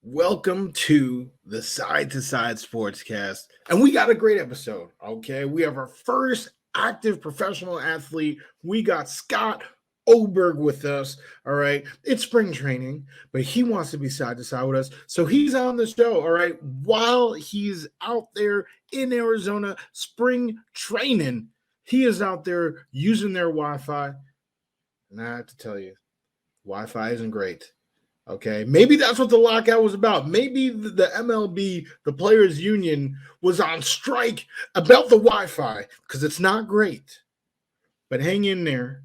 Welcome to the Side to Side Sportscast. And we got a great episode, okay? We have our first active professional athlete. We got Scott Oberg with us, all right? It's spring training, but he wants to be side to side with us. So he's on the show, all right? While he's out there in Arizona spring training, he is out there using their Wi-Fi. And I have to tell you, Wi-Fi isn't great. Okay, maybe that's what the lockout was about. Maybe the MLB, the Players Union, was on strike about the Wi-Fi because it's not great. But hang in there.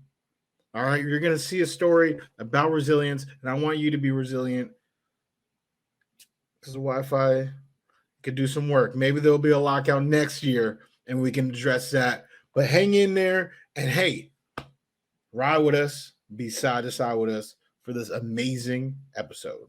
All right, you're going to see a story about resilience, and I want you to be resilient because the Wi-Fi could do some work. Maybe there'll be a lockout next year, and we can address that. But hang in there, and hey, ride with us, be side to side with us for this amazing episode.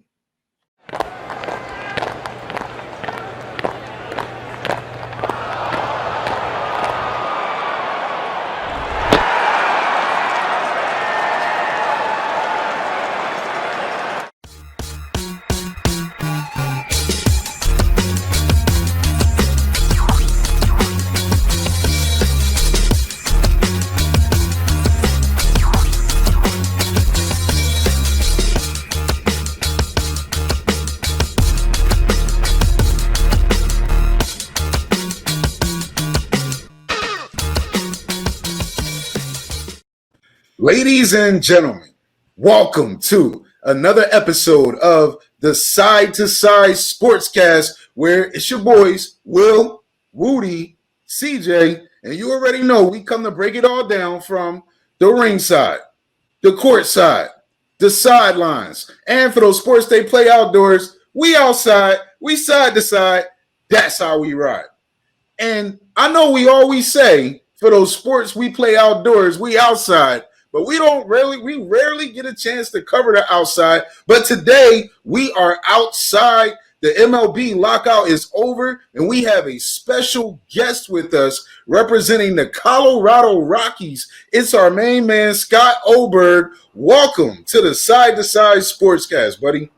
Ladies and gentlemen, welcome to another episode of the Side to Side Sportscast, where it's your boys, Will, Woody, CJ, and you already know we come to break it all down from the ringside, the court side, the sidelines, and for those sports they play outdoors, we outside, we side to side, that's how we ride. And I know we always say for those sports we play outdoors, we outside, but we rarely get a chance to cover the outside. But today we are outside. The MLB lockout is over, and we have a special guest with us representing the Colorado Rockies. It's our main man, Scott Oberg. Welcome to the Side to Side Sportscast, buddy.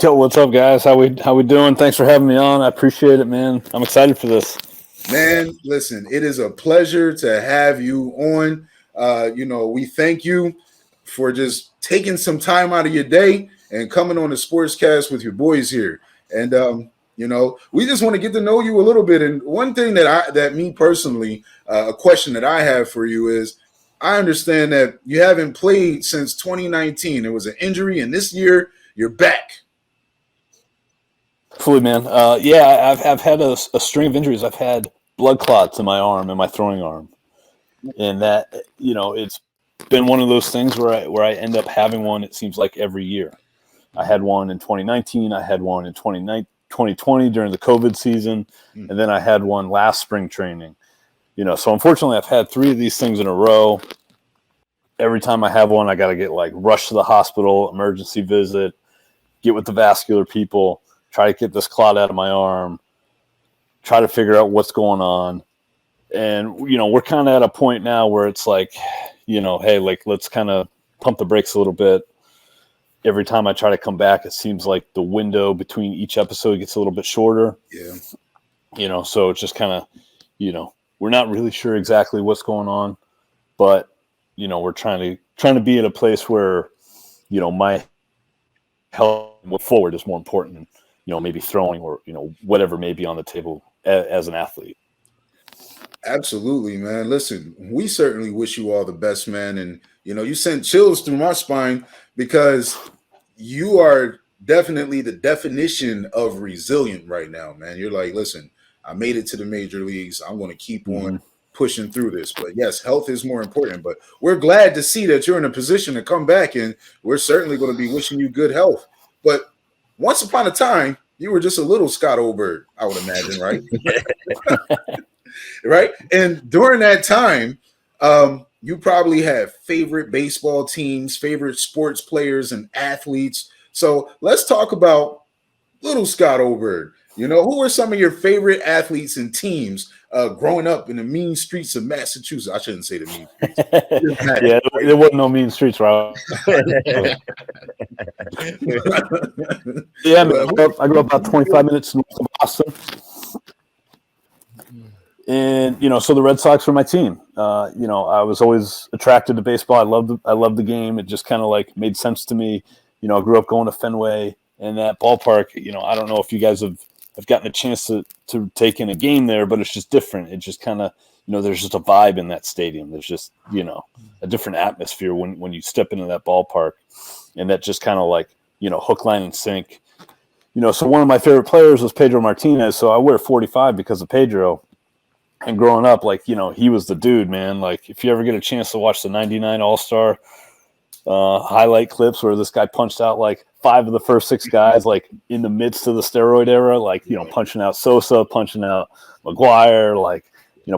Yo, what's up, guys? How we doing? Thanks for having me on. I appreciate it, man. I'm excited for this. Man, listen, it is a pleasure to have you on. We thank you for just taking some time out of your day and coming on the Sportscast with your boys here. And, we just want to get to know you a little bit. And one thing that me personally, a question that I have for you is, I understand that you haven't played since 2019. It was an injury, and this year you're back. Fully, man. I've had a string of injuries. I've had blood clots in my arm and my throwing arm. And that, it's been one of those things where I end up having one, it seems like every year. I had one in 2019. I had one in 2020 during the COVID season. And then I had one last spring training. So unfortunately, I've had 3 of these things in a row. Every time I have one, I got to get rushed to the hospital, emergency visit, get with the vascular people, try to get this clot out of my arm, try to figure out what's going on. And, we're kind of at a point now where it's hey, let's kind of pump the brakes a little bit. Every time I try to come back, it seems like the window between each episode gets a little bit shorter. Yeah. So it's just kind of, we're not really sure exactly what's going on, but, we're trying to be at a place where, my health forward is more important than, maybe throwing or, whatever may be on the table as an athlete. Absolutely, man. Listen, we certainly wish you all the best, man. And, you sent chills through my spine because you are definitely the definition of resilient right now, man. You're like, listen, I made it to the major leagues. I'm going to keep on pushing through this. But yes, health is more important. But we're glad to see that you're in a position to come back, and we're certainly going to be wishing you good health. But once upon a time, you were just a little Scott Oberg, I would imagine, right? Right. And during that time, you probably have favorite baseball teams, favorite sports players and athletes. So let's talk about little Scott Oberg. Who are some of your favorite athletes and teams growing up in the mean streets of Massachusetts? I shouldn't say the mean streets. Yeah, there wasn't no mean streets, right? Yeah, man, I grew up about 25 minutes north of Boston. And, so the Red Sox were my team. I was always attracted to baseball. I loved the game. It just kind of like made sense to me. I grew up going to Fenway and that ballpark. I don't know if you guys have gotten a chance to take in a game there, but it's just different. It just kind of, there's just a vibe in that stadium. There's just, a different atmosphere when you step into that ballpark. And that just kind of like, hook, line, and sink. So one of my favorite players was Pedro Martinez. So I wear 45 because of Pedro. And growing up, like, he was the dude, man. Like, if you ever get a chance to watch the 99 All-Star highlight clips where this guy punched out, like, 5 of the first 6 guys, like, in the midst of the steroid era, like, punching out Sosa, punching out McGuire, like,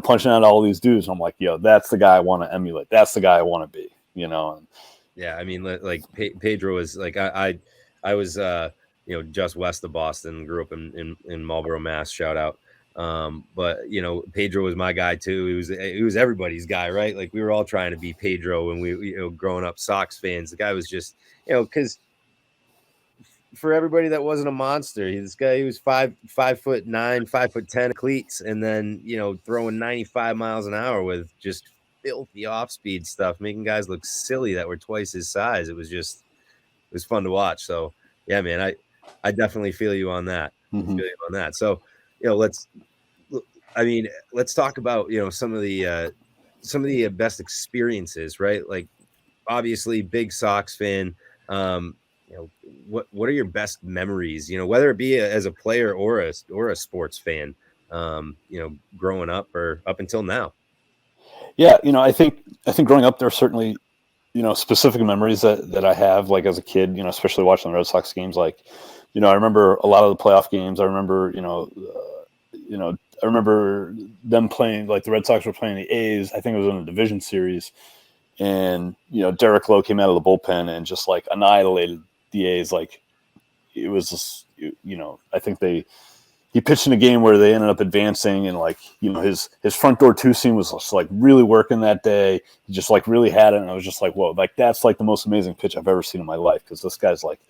punching out all these dudes. I'm like, that's the guy I want to emulate. That's the guy I want to be, Yeah, I mean, like, Pedro is, like, I was, just west of Boston, grew up in Marlboro, Mass, shout out. But Pedro was my guy too. He was everybody's guy, right? Like we were all trying to be Pedro when we, growing up Sox fans. The guy was just, because for everybody that wasn't a monster, he was 5'9", 5'10" cleats, and then throwing 95 miles an hour with just filthy off speed stuff, making guys look silly that were twice his size. It was fun to watch. So yeah, man, I definitely feel you on that. So let's talk about some of the best experiences, right? Like obviously big Sox fan. What are your best memories? Whether it be as a player or a sports fan. Growing up or up until now. Yeah, I think growing up there are certainly specific memories that I have, like as a kid, especially watching the Red Sox games. Like, I remember a lot of the playoff games. I remember, I remember them playing, like the Red Sox were playing the A's. I think it was in a division series. And, Derek Lowe came out of the bullpen and just like annihilated the A's. Like it was just, I think he pitched in a game where they ended up advancing and like, his front door 2 seam was just like really working that day. He just like really had it. And I was just like, whoa, like that's like the most amazing pitch I've ever seen in my life. Cause this guy's like,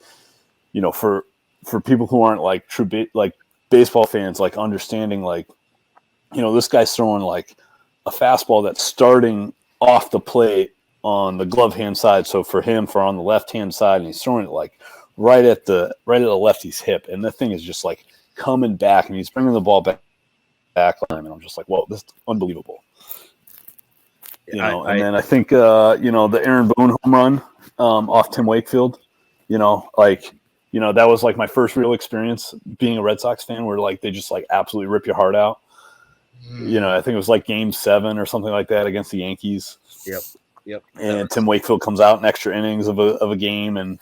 for people who aren't like true like baseball fans, like understanding like, this guy's throwing like a fastball that's starting off the plate on the glove hand side. So for on the left hand side, and he's throwing it like right at the lefty's hip, and the thing is just like coming back, and he's bringing the ball back line, and I'm just like, whoa, this is unbelievable. And then I think the Aaron Boone home run off Tim Wakefield, that was like my first real experience being a Red Sox fan, where like they just like absolutely rip your heart out. I think it was like Game 7 or something like that against the Yankees. Yep. And Tim Wakefield comes out in extra innings of a game, and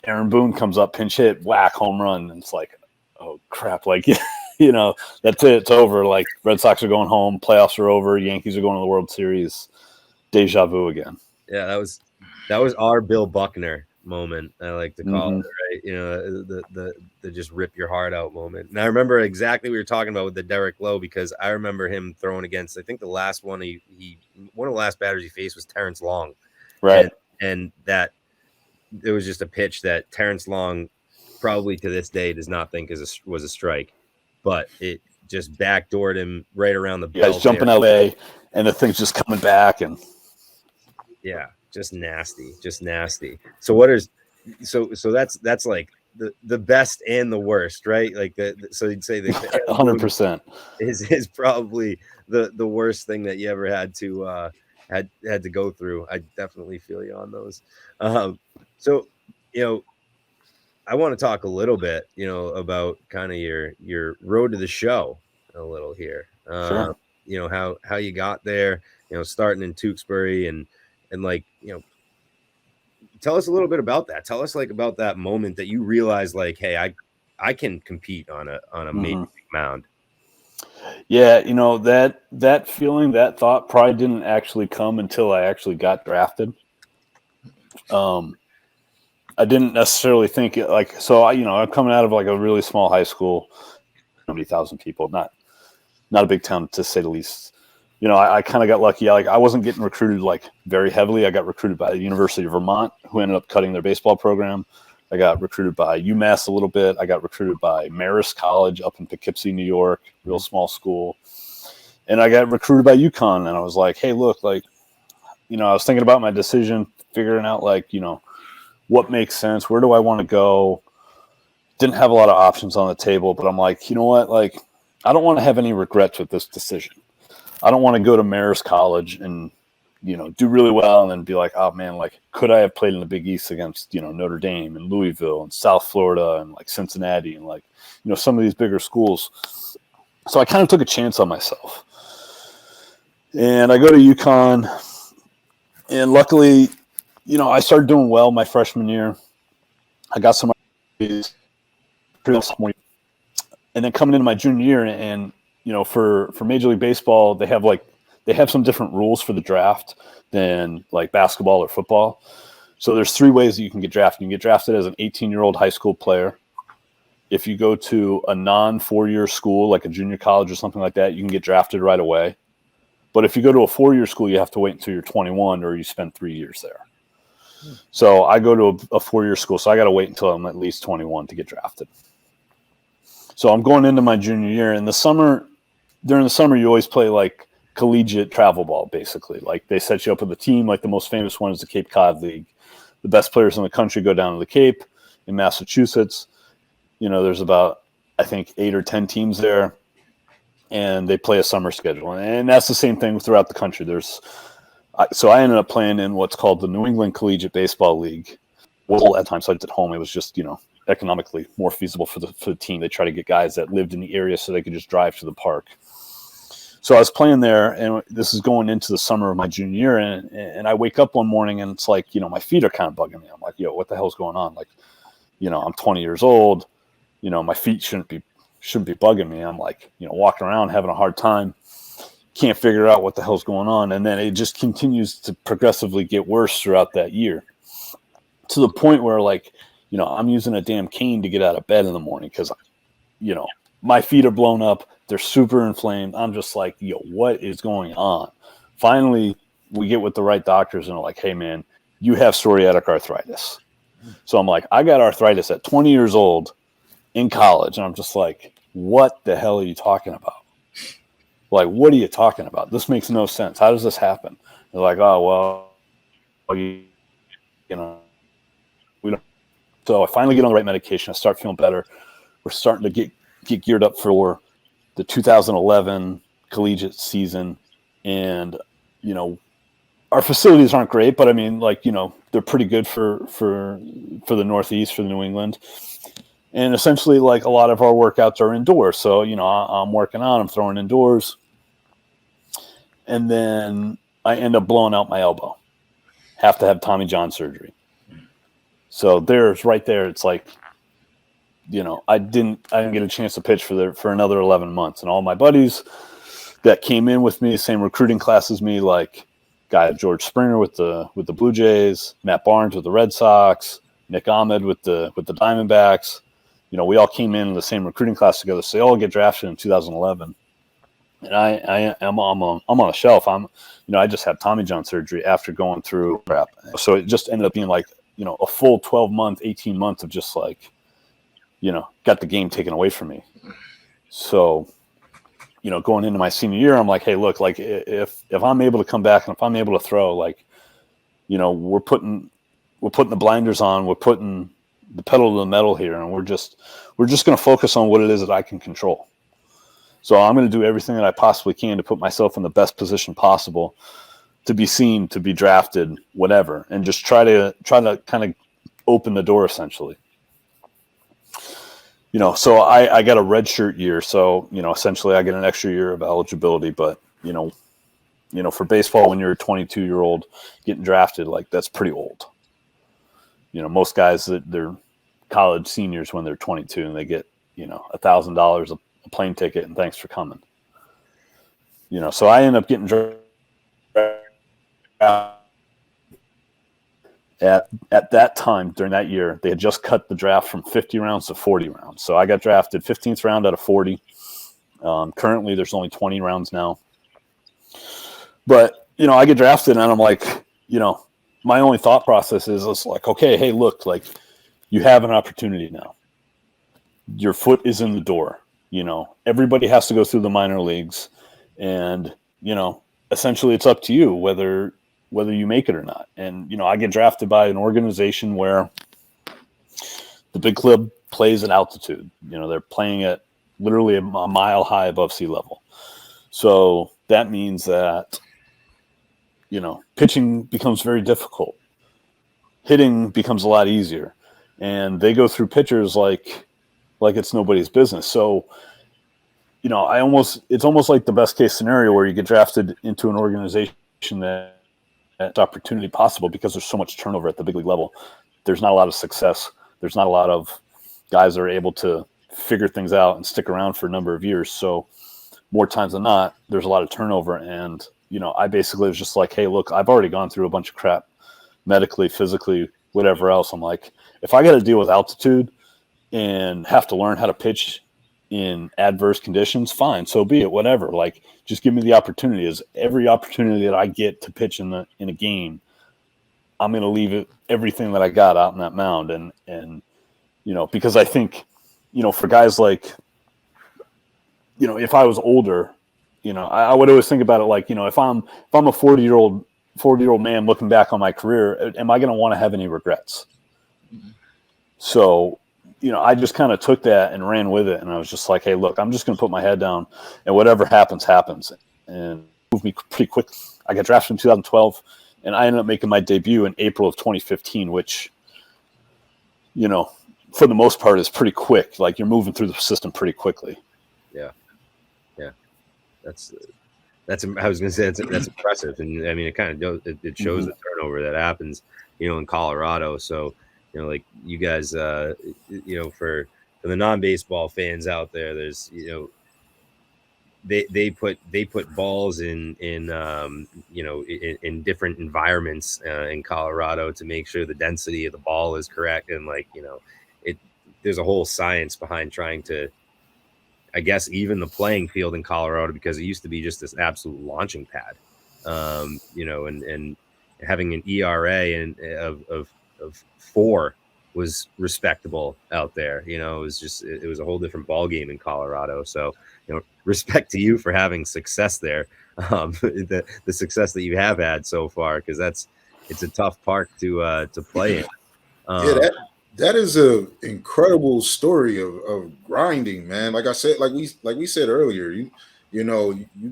Aaron Boone comes up, pinch hit, whack, home run, and it's like, oh crap! Like that's it. It's over. Like Red Sox are going home, playoffs are over, Yankees are going to the World Series. Deja vu again. Yeah, that was our Bill Buckner moment, I like to call it, right? The just rip your heart out moment. And I remember exactly what we were talking about with the Derek Lowe, because I remember him throwing against, I think the last one one of the last batters he faced was Terrence Long. Right. And that it was just a pitch that Terrence Long probably to this day does not think was a strike, but it just backdoored him right around the belt. He's jumping away, and the thing's just coming back, and yeah, just nasty. So so that's like the best and the worst, right? Like so you'd say that 100% is probably the worst thing that you ever had to go through. I definitely feel you on those. So I want to talk a little bit, about kind of your road to the show a little here. Sure. How you got there, starting in Tewksbury and like, tell us a little bit about that. Tell us like about that moment that you realized like, hey, I can compete on a major league mound. Yeah, that feeling, that thought probably didn't actually come until I actually got drafted. I didn't necessarily think it like, so I'm coming out of like a really small high school, 70,000 people, not a big town to say the least. I kind of got lucky. I wasn't getting recruited like very heavily. I got recruited by the University of Vermont, who ended up cutting their baseball program. I got recruited by UMass a little bit. I got recruited by Marist College up in Poughkeepsie, New York, real small school. And I got recruited by UConn. And I was like, hey, look, like, you know, I was thinking about my decision, figuring out, like, you know, what makes sense. Where do I want to go? Didn't have a lot of options on the table, but I'm like, you know what? Like, I don't want to have any regrets with this decision. I don't want to go to Marist College and, you know, do really well and then be like, oh man, like, could I have played in the Big East against, you know, Notre Dame and Louisville and South Florida and like Cincinnati and like, you know, some of these bigger schools. So I kind of took a chance on myself. And I go to UConn, and luckily, you know, I started doing well my freshman year. I got some opportunities, and then coming into my junior year, and you know, for Major League Baseball, they have some different rules for the draft than like basketball or football. So there's 3 ways that you can get drafted. You can get drafted as an 18-year-old high school player. If you go to a non-4-year school, like a junior college or something like that, you can get drafted right away. But if you go to a 4-year school, you have to wait until you're 21 or you spend 3 years there. So I go to a 4-year school, so I got to wait until I'm at least 21 to get drafted. So I'm going into my junior year. In the summer, during the summer, you always play like collegiate travel ball, basically. Like they set you up with a team. Like the most famous one is the Cape Cod League. The best players in the country go down to the Cape in Massachusetts. You know, there's about, I think, 8 or 10 teams there, and they play a summer schedule. And that's the same thing throughout the country. So I ended up playing in what's called the New England Collegiate Baseball League. Well, at times I was at home. It was just, you know, economically more feasible for the team. They try to get guys that lived in the area so they could just drive to the park. So I was playing there, and this is going into the summer of my junior year, and I wake up one morning, and it's like, you know, my feet are kind of bugging me. I'm like, yo, what the hell's going on? Like, you know, I'm 20 years old. You know, my feet shouldn't be bugging me. I'm like, you know, walking around having a hard time. Can't figure out what the hell's going on. And then it just continues to progressively get worse throughout that year, to the point where, like, you know, I'm using a damn cane to get out of bed in the morning because, you know, my feet are blown up. They're super inflamed. I'm just like, yo, what is going on? Finally, we get with the right doctors and they're like, hey, man, you have psoriatic arthritis. So I'm like, I got arthritis at 20 years old in college. And I'm just like, what the hell are you talking about? Like, what are you talking about? This makes no sense. How does this happen? They're like, oh, well, you know, we don't. So I finally get on the right medication. I start feeling better. We're starting to get geared up for the 2011 collegiate season. And, you know, our facilities aren't great, but I mean, like, you know, they're pretty good for the Northeast, for the New England. And essentially, like, a lot of our workouts are indoors. So, you know, I'm working out, I'm throwing indoors. And then I end up blowing out my elbow. Have to have Tommy John surgery. So right there, it's like, you know, I didn't get a chance to pitch for another 11 months. And all my buddies that came in with me, same recruiting class as me, like guy George Springer with the Blue Jays, Matt Barnes with the Red Sox, Nick Ahmed with the Diamondbacks. You know, we all came in the same recruiting class together. So they all get drafted in 2011. And I'm on a shelf. I just had Tommy John surgery after going through crap. So it just ended up being like, you know, a full 18 months of just like, you know, got the game taken away from me. So, you know, going into my senior year, I'm like, hey, look, like if I'm able to come back and if I'm able to throw, like, you know, we're putting the blinders on, we're putting the pedal to the metal here, and we're just going to focus on what it is that I can control. So I'm going to do everything that I possibly can to put myself in the best position possible to be seen, to be drafted, whatever, and just try to kind of open the door, essentially. You know, so I got a redshirt year, so, you know, essentially I get an extra year of eligibility. But you know, for baseball, when you're a 22-year-old getting drafted, like, that's pretty old. You know, most guys, they're college seniors when they're 22, and they get, you know, $1,000 a plane ticket and thanks for coming. You know, so I end up getting drafted. At that time, during that year, they had just cut the draft from 50 rounds to 40 rounds. So I got drafted 15th round out of 40. Currently, there's only 20 rounds now. But, you know, I get drafted, and I'm like, you know, my only thought process is like, okay, hey, look, like, you have an opportunity now. Your foot is in the door. Everybody has to go through the minor leagues, and essentially it's up to you whether you make it or not. And I get drafted by an organization where the big club plays at altitude. They're playing at literally a mile high above sea level. So that means that pitching becomes very difficult. Hitting becomes a lot easier, and they go through pitchers like it's nobody's business. So, it's almost like the best case scenario where you get drafted into an organization that's opportunity possible, because there's so much turnover at the big league level. There's not a lot of success. There's not a lot of guys that are able to figure things out and stick around for a number of years. So more times than not, there's a lot of turnover. And, I basically was just like, hey, look, I've already gone through a bunch of crap medically, physically, whatever else. I'm like, if I got to deal with altitude and have to learn how to pitch in adverse conditions, fine, so be it, whatever. Like, just give me the opportunity. Is every opportunity that I get to pitch in a game, I'm going to leave everything that I got out in that mound. And because I think, for guys like, if I was older, I would always think about it like, if I'm a 40-year-old man looking back on my career, am I going to want to have any regrets? So, I just kind of took that and ran with it. And I was just like, hey, look, I'm just going to put my head down, and whatever happens, happens. And moved me pretty quick. I got drafted in 2012, and I ended up making my debut in April of 2015, which, for the most part is pretty quick. Like, you're moving through the system pretty quickly. Yeah. That's I was going to say that's impressive. And I mean, it kind of it shows the turnover that happens, in Colorado. So, like you guys, for the non-baseball fans out there, there's, they put balls in different environments in Colorado to make sure the density of the ball is correct. And there's a whole science behind trying to, I guess, even the playing field in Colorado, because it used to be just this absolute launching pad, and having an ERA of 4 was respectable out there. It was a whole different ball game in Colorado. So, respect to you for having success there, the success that you have had so far, because it's a tough park to play in. That is a incredible story of grinding, man. Like I said, like we said earlier, you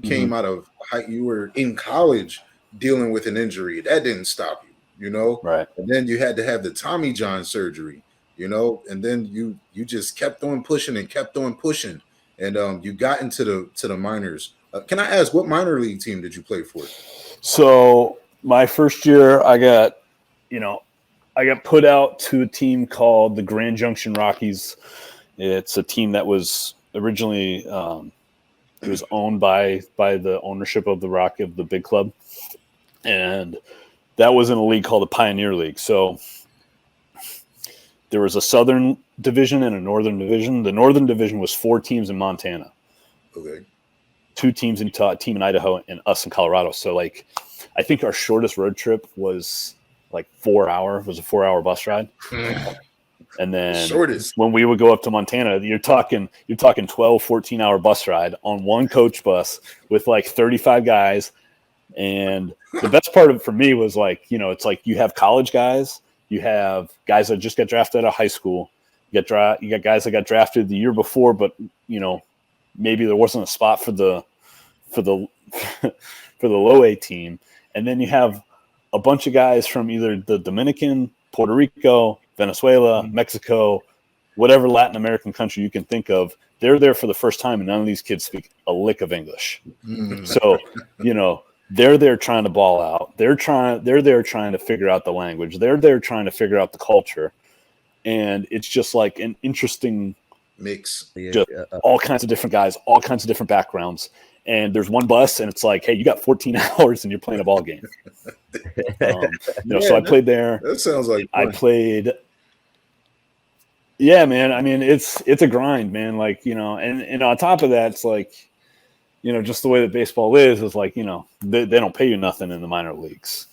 came out of you were in college dealing with an injury that didn't stop you, right? And then you had to have the Tommy John surgery, and then you just kept on pushing and kept on pushing, and you got into the minors. Can I ask, what minor league team did you play for? So my first year, I got put out to a team called the Grand Junction Rockies. It's a team that was originally it was owned by the ownership of the big club, and that was in a league called the Pioneer League. So there was a Southern division and a Northern division. The Northern division was 4 teams in Montana, okay, 2 teams in Utah, a team in Idaho, and us in Colorado. So I think our shortest road trip was like 4 hours. It was a 4-hour bus ride. And then when we would go up to Montana, you're talking 12, 14-hour bus ride on one coach bus with like 35 guys. And the best part of it for me was it's like you have college guys, you have guys that just got drafted out of high school, you got guys that got drafted the year before, but maybe there wasn't a spot for the low A team. And then you have a bunch of guys from either the Dominican, Puerto Rico, Venezuela, Mexico, whatever Latin American country you can think of. They're there for the first time, and none of these kids speak a lick of English. So, they're there trying to ball out. They're there trying to figure out the language. They're there trying to figure out the culture. And it's just like an interesting mix. All kinds of different guys, all kinds of different backgrounds. And there's one bus, and it's like, hey, you got 14 hours, and you're playing a ball game. So I played there. That sounds like fun. I played. Yeah, man. I mean, it's a grind, man. And on top of that, it's like, just the way that baseball is like, they don't pay you nothing in the minor leagues.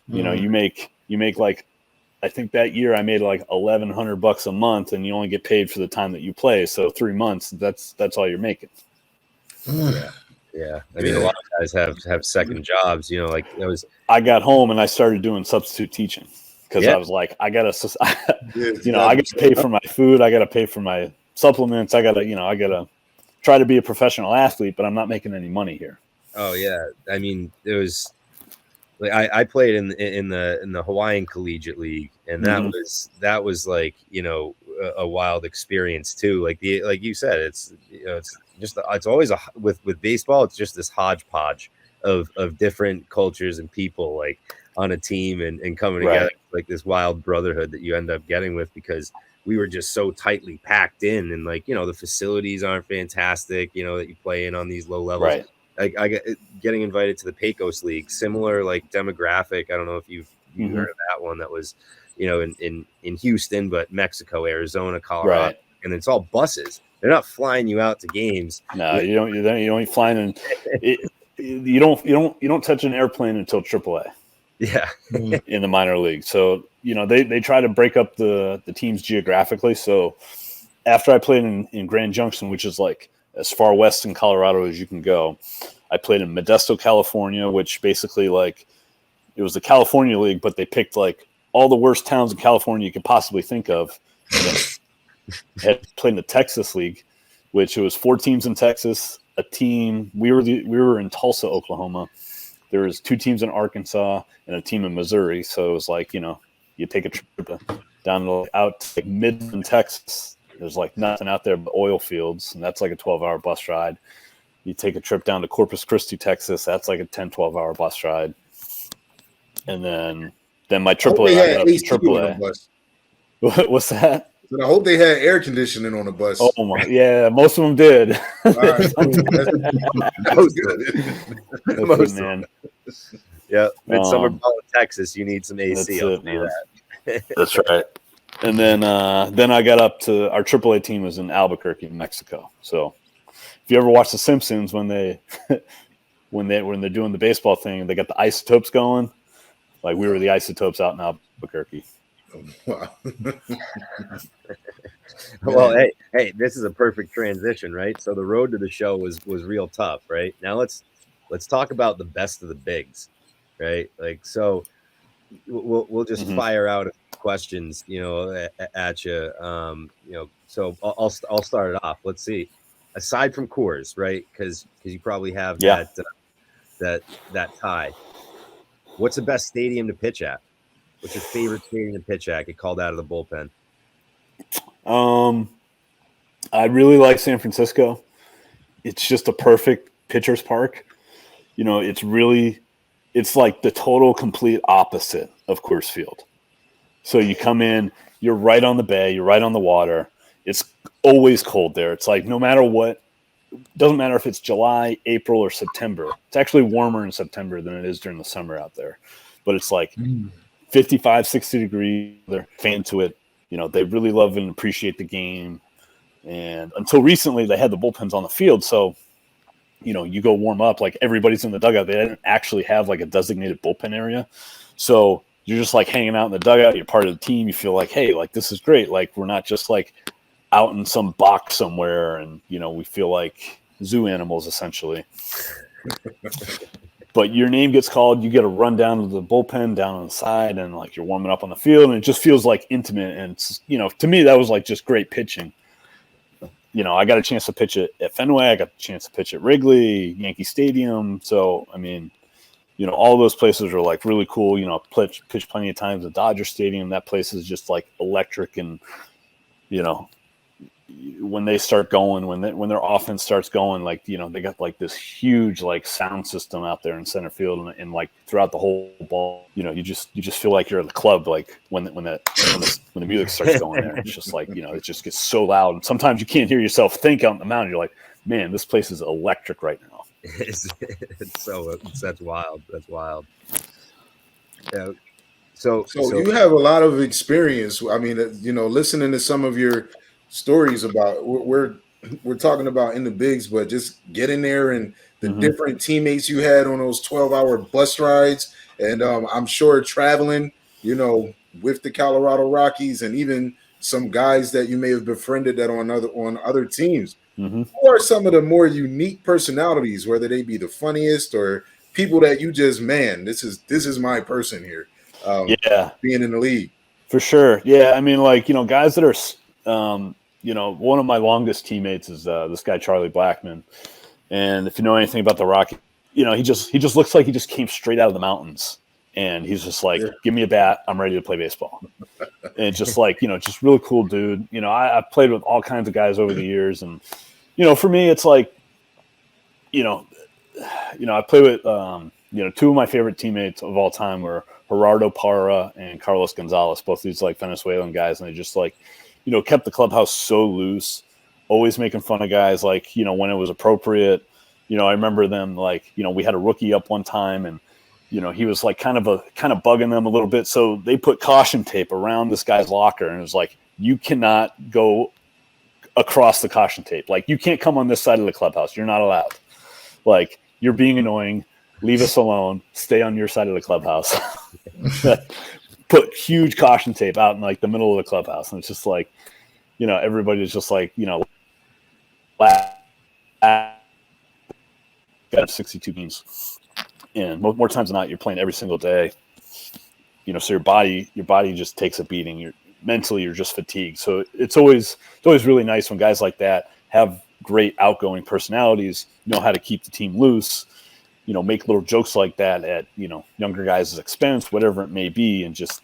Yeah. You make like I think that year I made like $1,100 a month, and you only get paid for the time that you play. So 3 months, that's all you're making. Yeah. Yeah. I mean, a lot of guys have second jobs, you know, like it was. I got home and I started doing substitute teaching because I was like, I gotta, I gotta pay for my food. I gotta pay for my supplements. I gotta try to be a professional athlete, but I'm not making any money here. Oh yeah. I mean, it was like I played in the Hawaiian Collegiate League, and that was like, you know, a wild experience too. Like you said, it's, you know, it's always with baseball, it's just this hodgepodge of different cultures and people like on a team and coming together, like this wild brotherhood that you end up getting with, because we were just so tightly packed in, and like, you know, the facilities aren't fantastic, you know, that you play in on these low levels. Right. Like I get getting invited to the Pecos League, similar like demographic. I don't know if you've heard of that one. That was, you know, in Houston, but Mexico, Arizona, Colorado, and it's all buses. They're not flying you out to games. No, you don't flying in. You don't touch an airplane until AAA. Yeah, in the minor league. So, you know, they try to break up the teams geographically. So after I played in Grand Junction, which is like as far west in Colorado as you can go, I played in Modesto, California, which basically like it was the California League, but they picked like all the worst towns in California you could possibly think of. Had played in the Texas League, which it was 4 teams in Texas, a team. We were in Tulsa, Oklahoma. There was 2 teams in Arkansas and a team in Missouri. So it was like, you know, you take a trip down to out to like Midland, Texas. There's like nothing out there but oil fields, and that's like a 12-hour bus ride. You take a trip down to Corpus Christi, Texas. That's like a 10, 12-hour bus ride. And then my AAA, I got up to AAA. What's that? But I hope they had air conditioning on the bus. Oh my, yeah, most of them did. Most man. Yeah, midsummer ball in Texas, you need some AC. That's right. And then I got up to our AAA team was in Albuquerque, Mexico. So if you ever watch The Simpsons, when they're doing the baseball thing, they got the isotopes going. Like we were the isotopes out in Albuquerque. Wow. Well, hey, this is a perfect transition, right? So the road to the show was real tough, right? Now let's talk about the best of the bigs, right? Like, so we'll just fire out questions, you know, at you, you know. So I'll start it off. Let's see. Aside from Coors, right? Because you probably have that tie. What's the best stadium to pitch at? What's your favorite stadium to pitch at? Get called out of the bullpen. I really like San Francisco. It's just a perfect pitcher's park. You know, it's like the total complete opposite of Coors Field. So you come in, you're right on the bay, you're right on the water. It's always cold there. It's like no matter what, doesn't matter if it's July, April, or September. It's actually warmer in September than it is during the summer out there. But it's like 55, 60 degrees. They're fan to it. You know, they really love and appreciate the game. And until recently, they had the bullpens on the field. So, you know, you go warm up, like everybody's in the dugout. They didn't actually have like a designated bullpen area. So you're just like hanging out in the dugout. You're part of the team. You feel like, hey, like this is great. Like we're not just like out in some box somewhere. And, you know, we feel like zoo animals essentially. But your name gets called, you get a run down to the bullpen down on the side, and like you're warming up on the field, and it just feels like intimate. And it's, you know, to me that was like just great pitching. You know, I got a chance to pitch it at Fenway, I got a chance to pitch at Wrigley, Yankee Stadium. So I mean, you know, all those places are like really cool. You know, pitch plenty of times at Dodger Stadium. That place is just like electric, and you know, when they start going, when their offense starts going, like, you know, they got like this huge like sound system out there in center field, and like throughout the whole ball, you know, you just feel like you're at the club, like when the music starts going there. It's just like, you know, it just gets so loud, and sometimes you can't hear yourself think out on the mound. You're like, man, this place is electric right now. That's wild. That's wild. Yeah. So you have a lot of experience. I mean, you know, listening to some of your stories about we're talking about in the bigs, but just getting there and the different teammates you had on those 12-hour bus rides, and I'm sure traveling, you know, with the Colorado Rockies, and even some guys that you may have befriended that on other teams. Mm-hmm. Who are some of the more unique personalities, whether they be the funniest or people that you just, man, this is my person here, being in the league? For sure. Yeah. I mean, like, guys that are, one of my longest teammates is this guy, Charlie Blackman. And if you know anything about the Rockies, he just looks like he just came straight out of the mountains. And he's just like, give me a bat. I'm ready to play baseball. And just like, just really cool dude. I've played with all kinds of guys over the years. And, for me, it's like, I play with, two of my favorite teammates of all time were Gerardo Parra and Carlos Gonzalez, both these like Venezuelan guys. And they just like, kept the clubhouse so loose, always making fun of guys like, when it was appropriate. I remember them like, we had a rookie up one time and, he was like kind of bugging them a little bit. So they put caution tape around this guy's locker and it was like, you cannot go across the caution tape. Like you can't come on this side of the clubhouse. You're not allowed. Like you're being annoying. Leave us alone. Stay on your side of the clubhouse. Put huge caution tape out in like the middle of the clubhouse. And it's just like, everybody's just like, got 62 games. And more times than not, you're playing every single day. So your body just takes a beating. You're just fatigued. So it's always really nice when guys like that have great outgoing personalities, know how to keep the team loose, make little jokes like that at, younger guys' expense, whatever it may be, and just,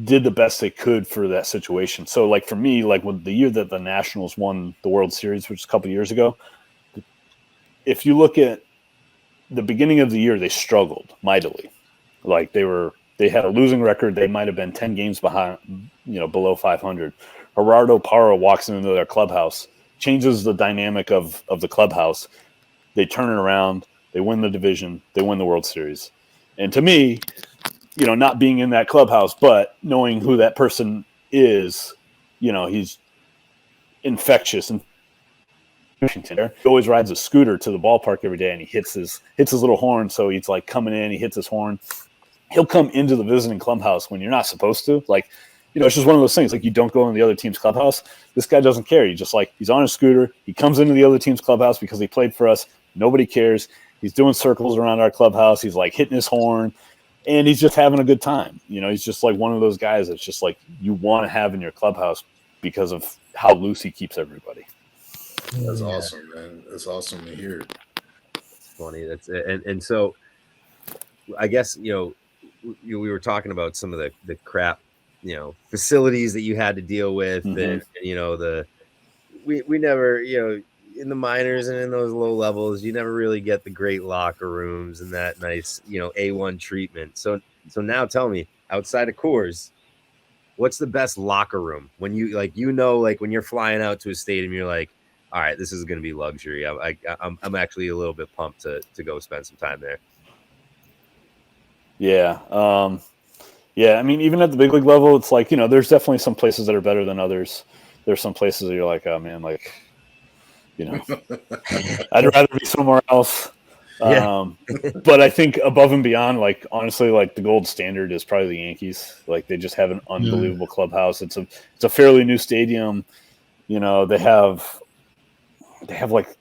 did the best they could for that situation. So like for me, like when the year that the Nationals won the World Series, which was a couple of years ago, if you look at the beginning of the year, they struggled mightily. Like they had a losing record. They might've been 10 games behind, below 500. Gerardo Parra walks into their clubhouse, changes the dynamic of the clubhouse. They turn it around. They win the division. They win the World Series. And to me, not being in that clubhouse, but knowing who that person is, he's infectious. And Washington, he always rides a scooter to the ballpark every day, and he hits his little horn. So he's like coming in, he hits his horn. He'll come into the visiting clubhouse when you're not supposed to. Like, it's just one of those things. Like you don't go in the other team's clubhouse. This guy doesn't care. He's on a scooter. He comes into the other team's clubhouse because he played for us. Nobody cares. He's doing circles around our clubhouse. He's like hitting his horn, and he's just having a good time. He's just like one of those guys that's just like you want to have in your clubhouse because of how loose he keeps everybody. That's awesome, man. That's awesome to hear. Funny. That's and so I guess we were talking about some of the crap facilities that you had to deal with, and we never in the minors and in those low levels you never really get the great locker rooms and that nice A1 treatment. So now tell me, outside of Coors, what's the best locker room when you when you're flying out to a stadium, you're like, all right, this is going to be luxury. I'm actually a little bit pumped to go spend some time there. Yeah. I mean, even at the big league level, it's like, there's definitely some places that are better than others. There's some places that you're like, oh man, like, I'd rather be somewhere else. Yeah. But I think above and beyond, like, honestly, like the gold standard is probably the Yankees. Like they just have an unbelievable clubhouse. It's a fairly new stadium. They have like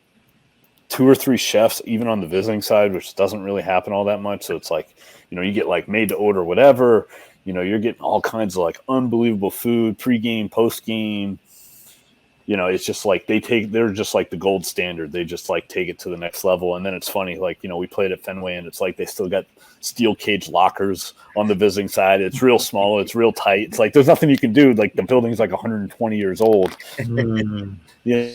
2 or 3 chefs even on the visiting side, which doesn't really happen all that much. So it's like, you get like made to order whatever, you're getting all kinds of like unbelievable food, pregame, postgame. It's just like they're just like the gold standard. They just like take it to the next level. And then it's funny, like, we played at Fenway and it's like they still got steel cage lockers on the visiting side. It's real small. It's real tight. It's like there's nothing you can do. Like the building's like 120 years old. Yeah.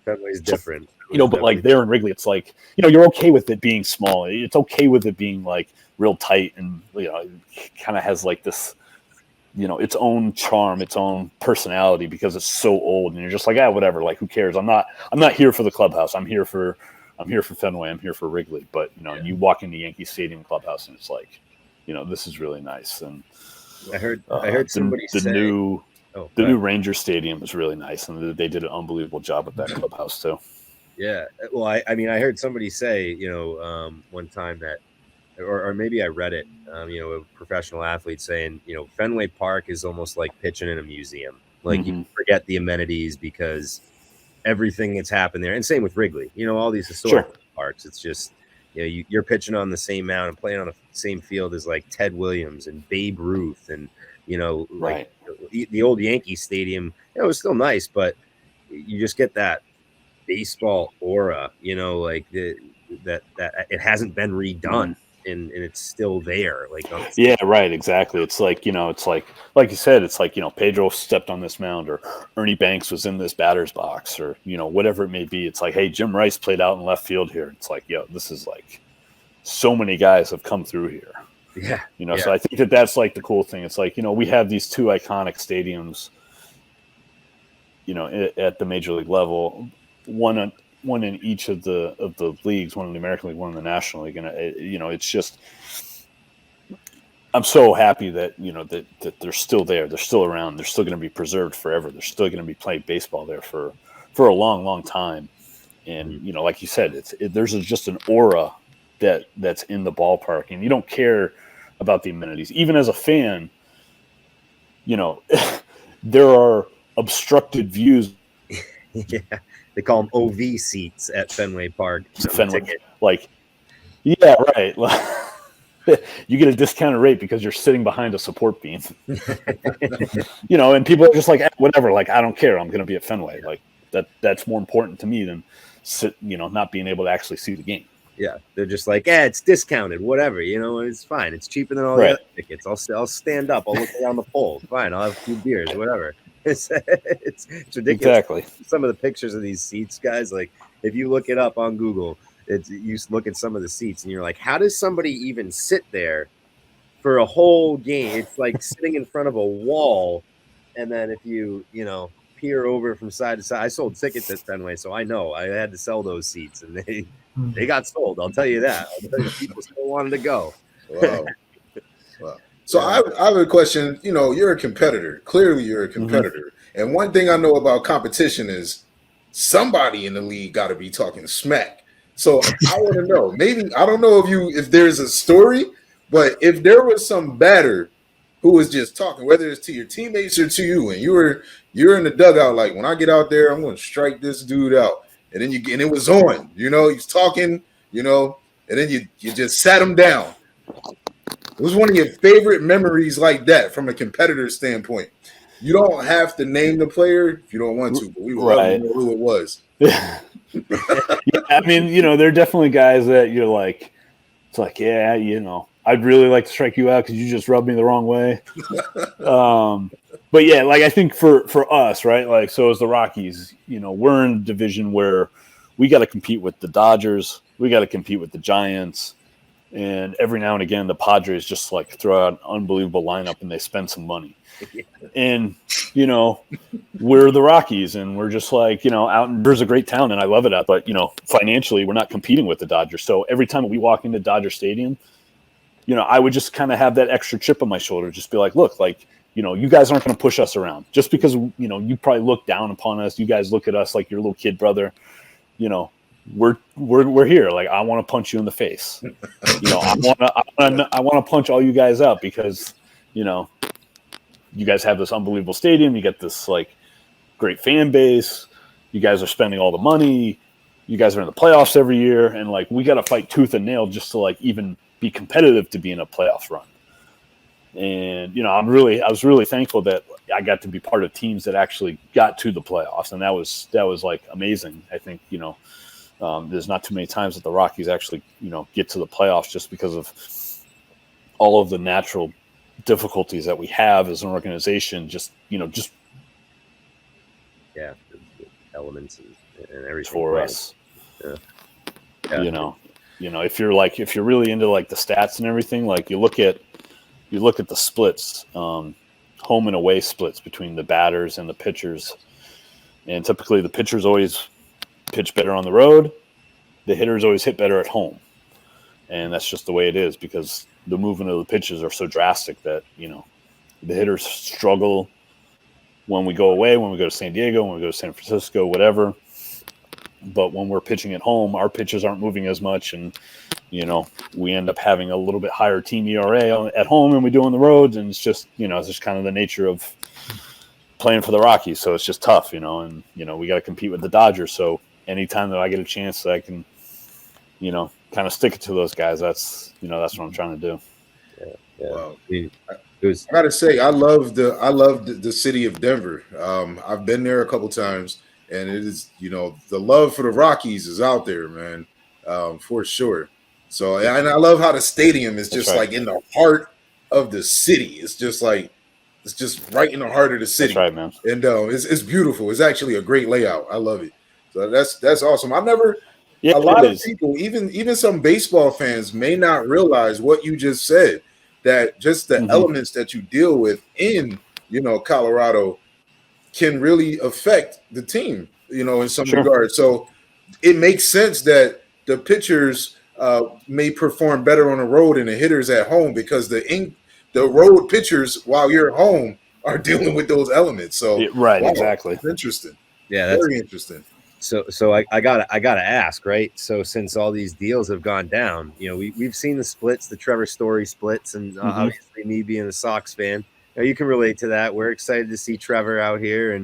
Fenway's different. But like there in Wrigley, it's like, you're okay with it being small. It's okay with it being like real tight and, it kind of has like this, its own charm, its own personality because it's so old and you're just like, whatever, like who cares? I'm not here for the clubhouse. I'm here for Fenway. I'm here for Wrigley. But, you walk into Yankee Stadium clubhouse and it's like, this is really nice. And I heard somebody say the new Ranger Stadium is really nice, and they did an unbelievable job with that clubhouse too. Yeah, well, I mean, I heard somebody say, one time that or maybe I read it, a professional athlete saying, Fenway Park is almost like pitching in a museum. Like you forget the amenities because everything that's happened there. And same with Wrigley, all these historical parks. It's just, you're pitching on the same mound and playing on the same field as like Ted Williams and Babe Ruth and, like the old Yankee Stadium. It was still nice, but you just get that baseball aura, like that it hasn't been redone. And it's still there. Like, yeah, right. Exactly. It's like, it's like you said, it's like, Pedro stepped on this mound, or Ernie Banks was in this batter's box, or, whatever it may be. It's like, hey, Jim Rice played out in left field here. It's like, this is like, so many guys have come through here. Yeah. So I think that's like the cool thing. It's like, we have these two iconic stadiums, at the major league level, one in each of the leagues, one in the American League, one in the National League, and it's just, I'm so happy that that they're still there, they're still around, they're still going to be preserved forever, they're still going to be playing baseball there for a long, long time, and like you said, there's just an aura that's in the ballpark, and you don't care about the amenities, even as a fan. There are obstructed views. Yeah. They call them OV seats at Fenway Park. Like, yeah, right. You get a discounted rate because you're sitting behind a support beam. And people are just like, whatever. Like, I don't care. I'm going to be at Fenway. Like that's more important to me than not being able to actually see the game. Yeah, they're just like, it's discounted, whatever. It's fine. It's cheaper than all the other tickets. I'll stand up. I'll look around the pole. Fine. I'll have a few beers, whatever. It's ridiculous. Exactly. Some of the pictures of these seats, guys, like if you look it up on Google, you look at some of the seats and you're like, how does somebody even sit there for a whole game? It's like sitting in front of a wall. And then if you peer over from side to side, I sold tickets at Fenway, so I know I had to sell those seats, and they got sold. I'll tell you that. People still wanted to go. Wow. So I have a question. You're a competitor. Clearly, you're a competitor. And one thing I know about competition is somebody in the league got to be talking smack. So I want to know. Maybe I don't know if there's a story, but if there was some batter who was just talking, whether it's to your teammates or to you, and you're in the dugout, like, when I get out there, I'm going to strike this dude out, and then and it was on. He's talking. And then you just sat him down. It was one of your favorite memories like that from a competitor standpoint. You don't have to name the player if you don't want to, but we would love to know who it was. Yeah, I mean, there are definitely guys that you're like, it's like, yeah, I'd really like to strike you out because you just rubbed me the wrong way. But yeah, like I think for us, right, like, so as the Rockies, we're in a division where we got to compete with the Dodgers, we got to compete with the Giants. And every now and again, the Padres just like throw out an unbelievable lineup and they spend some money. And, we're the Rockies and we're just like, there's a great town and I love it out. But, financially, we're not competing with the Dodgers. So every time we walk into Dodger Stadium, I would just kind of have that extra chip on my shoulder. Just be like, look, like, you guys aren't going to push us around just because, you probably look down upon us. You guys look at us like your little kid brother, we're here. Like, I want to punch you in the face. I want to punch all you guys out because, you guys have this unbelievable stadium. You get this like great fan base. You guys are spending all the money. You guys are in the playoffs every year. And like, we got to fight tooth and nail just to like even be competitive to be in a playoff run. And, I was really thankful that I got to be part of teams that actually got to the playoffs. And that was like amazing. I think, there's not too many times that the Rockies actually, get to the playoffs just because of all of the natural difficulties that we have as an organization. Just elements and everything for us. Yeah. If you're really into like the stats and everything, like you look at the splits, home and away splits between the batters and the pitchers, and typically the pitchers always pitch better on the road. The hitters always hit better at home. And that's just the way it is because the movement of the pitches are so drastic that, the hitters struggle when we go away, when we go to San Diego, when we go to San Francisco, whatever. But when we're pitching at home, our pitches aren't moving as much, and we end up having a little bit higher team ERA at home than we do on the roads, and it's just it's just kind of the nature of playing for the Rockies. So it's just tough, and we got to compete with the Dodgers. So anytime that I get a chance that I can, kind of stick it to those guys, that's what I'm trying to do. Yeah. Wow. It was, I gotta say, I love the city of Denver. I've been there a couple times, and it is, the love for the Rockies is out there, man, for sure. So, and I love how the stadium is just like in the heart of the city. It's just like it's just right in the heart of the city. That's right, man. And it's beautiful. It's actually a great layout. I love it. So that's awesome. I've never. Yeah, a lot of people, even some baseball fans, may not realize what you just said. That just the elements that you deal with in Colorado can really affect the team, in some regard. So it makes sense that the pitchers may perform better on the road than the hitters at home, because the road pitchers, while you're home, are dealing with those elements. So exactly. That's interesting. Yeah, that's very interesting. So I gotta ask, right? So since all these deals have gone down, we've seen the splits, the Trevor Story splits, and obviously me being a Sox fan, you can relate to that. We're excited to see Trevor out here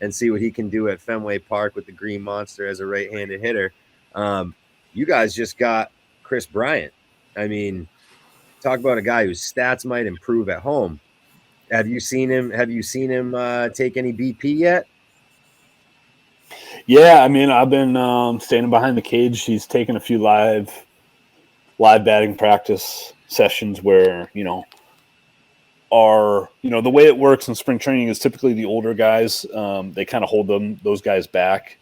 and see what he can do at Fenway Park with the Green Monster as a right-handed hitter. You guys just got Chris Bryant. I mean, talk about a guy whose stats might improve at home. Have you seen him? Take any BP yet? Yeah, I mean, I've been standing behind the cage. He's taken a few live batting practice sessions where, the way it works in spring training is typically the older guys, they kind of hold those guys back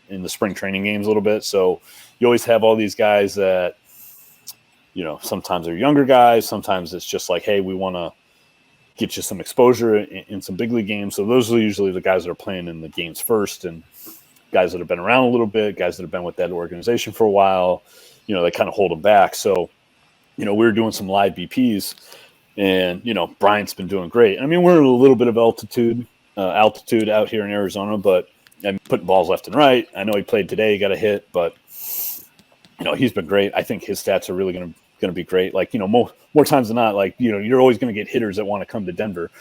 in the spring training games a little bit. So you always have all these guys that, sometimes they're younger guys. Sometimes it's just like, hey, we want to get you some exposure in some big league games. So those are usually the guys that are playing in the games first, and guys that have been around a little bit, guys that have been with that organization for a while, they kind of hold them back. So, we were doing some live BPs, and, Bryant's been doing great. I mean, we're in a little bit of altitude out here in Arizona, but I'm putting balls left and right. I know he played today, he got a hit, but, he's been great. I think his stats are really going to be great. Like, more times than not, like, you're always going to get hitters that want to come to Denver.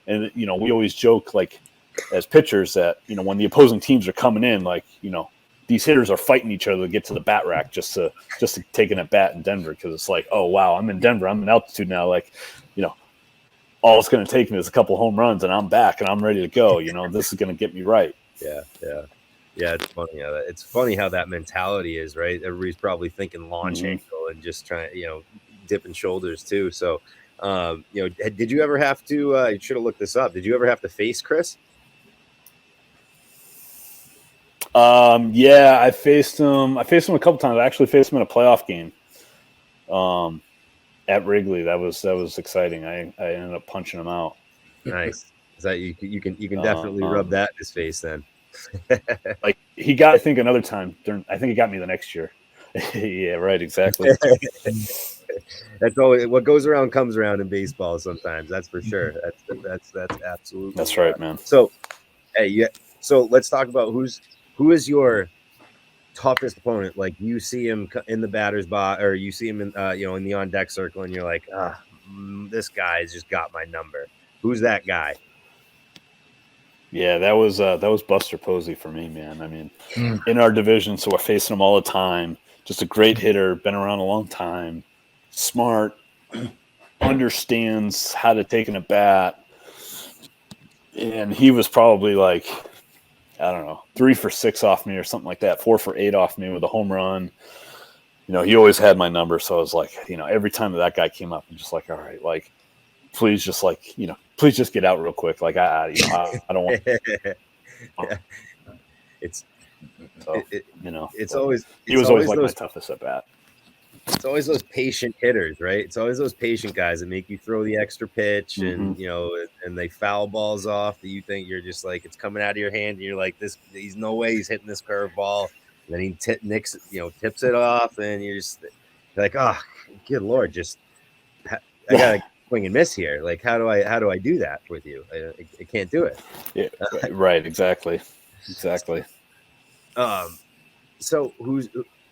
And, we always joke, like, as pitchers that, when the opposing teams are coming in, like, these hitters are fighting each other to get to the bat rack just to take an at bat in Denver. Cause it's like, oh wow, I'm in Denver. I'm in altitude now. Like, all it's going to take me is a couple home runs and I'm back and I'm ready to go. This is going to get me right. Yeah. It's funny how that mentality is, right? Everybody's probably thinking launch angle and just trying, dipping shoulders too. So, did you ever have to, you should have looked this up. Did you ever have to face Chris? Yeah, I faced him a couple times. I actually faced him in a playoff game, at Wrigley. That was exciting. I ended up punching him out. Nice. Is that you can definitely rub that in his face then. Like he got, I think another time. I think he got me the next year. Yeah, right. Exactly. That's always what goes around comes around in baseball. Sometimes that's for sure. That's absolutely. That's right, man. So, so let's talk about who is your toughest opponent. Like you see him in the batter's box, or you see him in in the on deck circle, and you're like, this guy's just got my number. Who's that guy? Yeah, that was Buster Posey for me, man. I mean, in our division, so we're facing him all the time. Just a great hitter, been around a long time, smart, understands how to take an at bat, and he was probably like, I don't know, 3 for 6 off me or something like that, 4 for 8 off me with a home run. He always had my number, so I was like, every time that guy came up, I'm just like, all right, like, please just like, please just get out real quick. Like I don't want. Yeah. It's he was always like my toughest at bat. It's always those patient hitters, right? It's always those patient guys that make you throw the extra pitch, and and they foul balls off that you think you're just like it's coming out of your hand, and you're like, he's no way he's hitting this curveball. And then he tips it off, and you're just like, oh, good lord, just I gotta swing and miss here. Like, how do I do that with you? I can't do it. Yeah, right. Exactly. So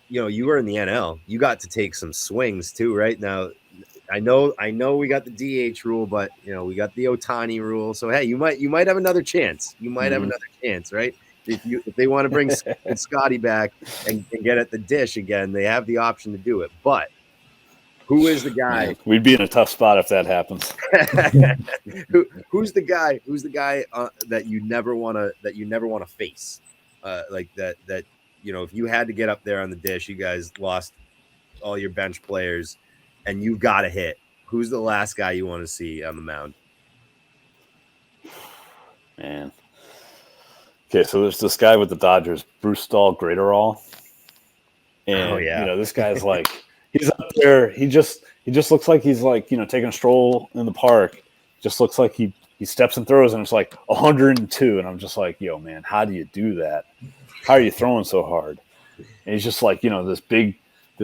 you were in the NL. You got to take some swings too, right? Now, I know we got the DH rule, but we got the Otani rule. So hey, you might have another chance. You might have another chance, right? If they want to bring Scotty back and get at the dish again, they have the option to do it. But who is the guy? Man, we'd be in a tough spot if that happens. Who's the guy? Who's the guy that you never want to face? Like that if you had to get up there on the dish, you guys lost all your bench players, and you got to hit. Who's the last guy you want to see on the mound? Man. Okay, so there's this guy with the Dodgers, Bruce Stahl Graterol. And this guy's like he's up there. He just looks like he's like, taking a stroll in the park. Just looks like he steps and throws and it's like 102. And I'm just like, yo, man, how do you do that? How are you throwing so hard? And he's just like, this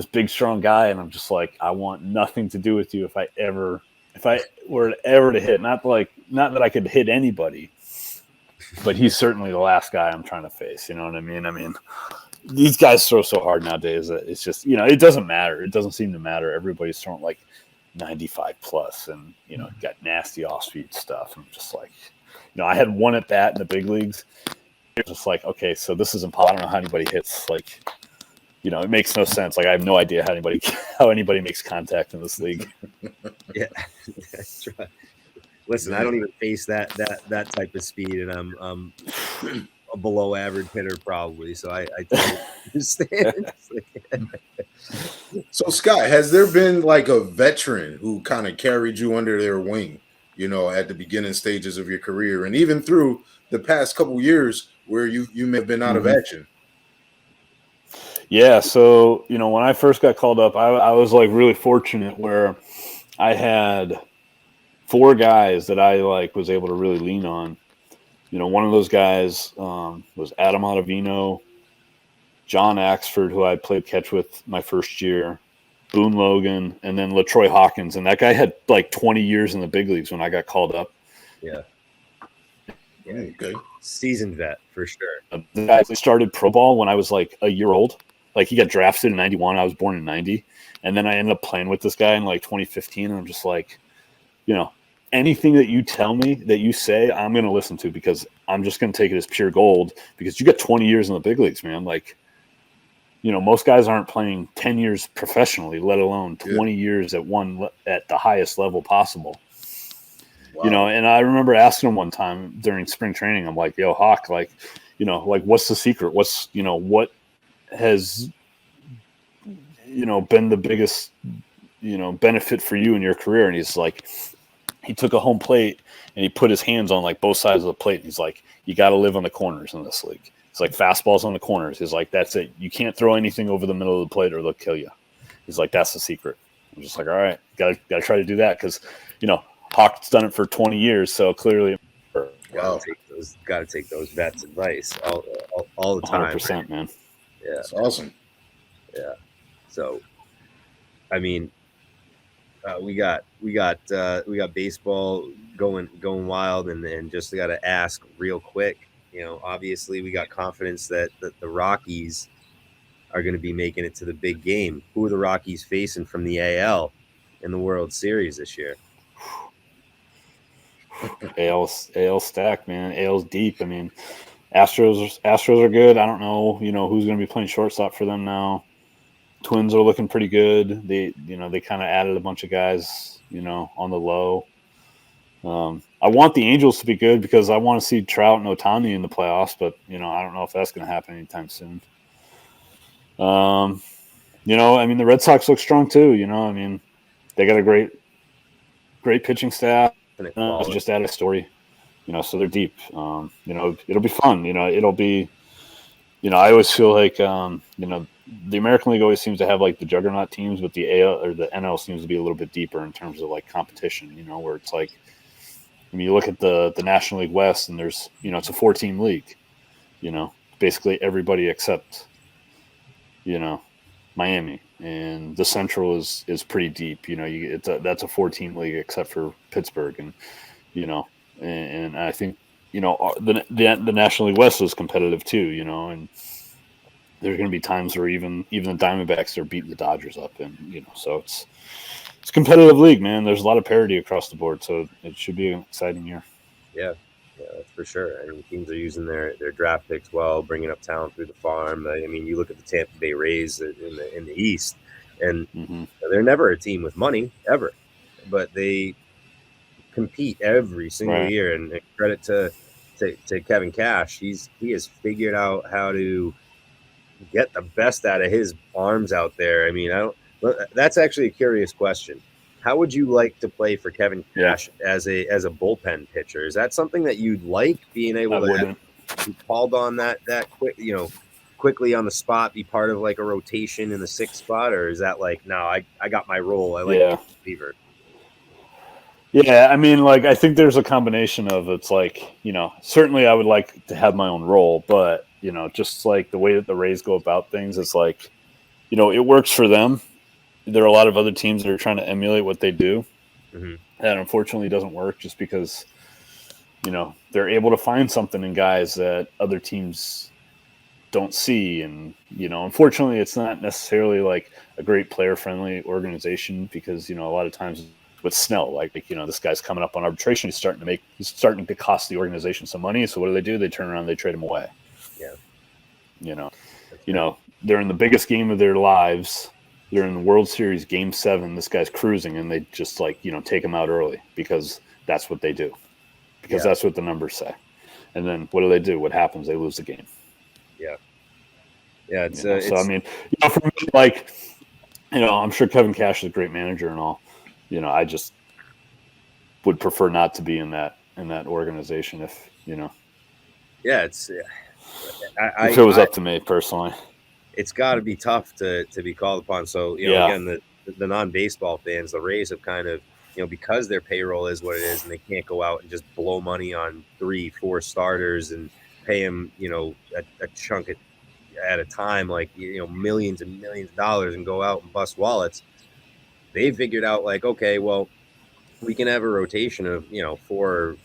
big, strong guy. And I'm just like, I want nothing to do with you if I were ever to hit. Not that I could hit anybody, but he's certainly the last guy I'm trying to face. You know what I mean? I mean, these guys throw so hard nowadays that it's just, it doesn't matter. It doesn't seem to matter. Everybody's throwing like 95 plus and, got nasty off-speed stuff. I'm just like, I had one at bat in the big leagues. It was just like, okay, so this is impossible. I don't know how anybody hits. Like, it makes no sense. Like, I have no idea how anybody makes contact in this league. Yeah, that's right. Listen, I don't even face that type of speed, and I'm a below average hitter probably. So I totally understand. So Scott, has there been like a veteran who kind of carried you under their wing, at the beginning stages of your career, and even through the past couple years where you may have been out of action? Yeah, so when I first got called up, I was like really fortunate where I had 4 guys that I like was able to really lean on. One of those guys was Adam Ottavino, John Axford, who I played catch with my first year, Boone Logan, and then LaTroy Hawkins. And that guy had like 20 years in the big leagues when I got called up. Yeah. Okay. Seasoned vet for sure. The guy started pro ball when I was like a year old. Like he got drafted in 91. I was born in 90. And then I ended up playing with this guy in like 2015. And I'm just like, anything that you tell me, that you say, I'm going to listen to because I'm just going to take it as pure gold because you got 20 years in the big leagues, man. Like, most guys aren't playing 10 years professionally, let alone 20 years at the highest level possible. Wow. And I remember asking him one time during spring training, I'm like, yo, Hawk, like, what's the secret? What's, what has, been the biggest, benefit for you in your career? And he's like, he took a home plate and he put his hands on like both sides of the plate. And he's like, you got to live on the corners in this league. It's like fastballs on the corners. He's like, that's it. You can't throw anything over the middle of the plate or they'll kill you. He's like, that's the secret. I'm just like, all right, got to try to do that because, Hawk's done it for 20 years. So clearly, got to take those vets' advice all the time. 100%, man. Yeah, that's awesome. Yeah. So, I mean, we got baseball going wild, and just got to ask real quick. Obviously, we got confidence that the Rockies are going to be making it to the big game. Who are the Rockies facing from the AL in the World Series this year? AL stacked, man. AL's deep. I mean, Astros are good. I don't know, who's going to be playing shortstop for them now. Twins are looking pretty good. They kind of added a bunch of guys, on the low. I want the Angels to be good because I want to see Trout and Ohtani in the playoffs, but I don't know if that's going to happen anytime soon. I mean, the Red Sox look strong too. I mean, they got a great pitching staff. Just add a story, so they're deep. It'll be fun. It'll be. I always feel like the American League always seems to have like the juggernaut teams, but the AL or the NL seems to be a little bit deeper in terms of like competition. Where it's like, I mean, you look at the National League West, and there's it's a 4-team league. Basically everybody except Miami, and the Central is pretty deep. That's a 4-team league except for Pittsburgh, and and I think the National League West is competitive too. And there's going to be times where even the Diamondbacks are beating the Dodgers up, and so it's a competitive league, man. There's a lot of parity across the board, so it should be an exciting year. Yeah, that's for sure. I mean, teams are using their draft picks well, bringing up talent through the farm. I mean, you look at the Tampa Bay Rays in the East, and they're never a team with money ever, but they compete every single year. And credit to Kevin Cash, he has figured out how to get the best out of his arms out there. I mean, that's actually a curious question. How would you like to play for Kevin Cash as a bullpen pitcher? Is that something that you'd like, being able to be called on that quick, quickly on the spot, be part of like a rotation in the sixth spot, or is that like, no, I got my role. I like receiver. Yeah, I mean, like, I think there's a combination of, it's like, certainly I would like to have my own role, but just like the way that the Rays go about things, it's like, it works for them. There are a lot of other teams that are trying to emulate what they do. That unfortunately doesn't work, just because, they're able to find something in guys that other teams don't see. And, unfortunately, it's not necessarily like a great player-friendly organization, because, a lot of times with Snell, like this guy's coming up on arbitration. He's starting to cost the organization some money. So what do? They turn around, they trade him away. They're in the biggest game of their lives. They're in the World Series Game 7. This guy's cruising, and they just take him out early, because that's what they do. Because that's what the numbers say. And then what do? What happens? They lose the game. Yeah. So I mean, for me, I'm sure Kevin Cash is a great manager and all. I just would prefer not to be in that organization if. Yeah, it's. If it was up to me personally, it's got to be tough to be called upon. So again, the non-baseball fans, the Rays have kind of, because their payroll is what it is, and they can't go out and just blow money on 3-4 starters and pay them, a chunk at a time, like millions and millions of dollars, and go out and bust wallets. They figured out, like, okay, well, we can have a rotation of four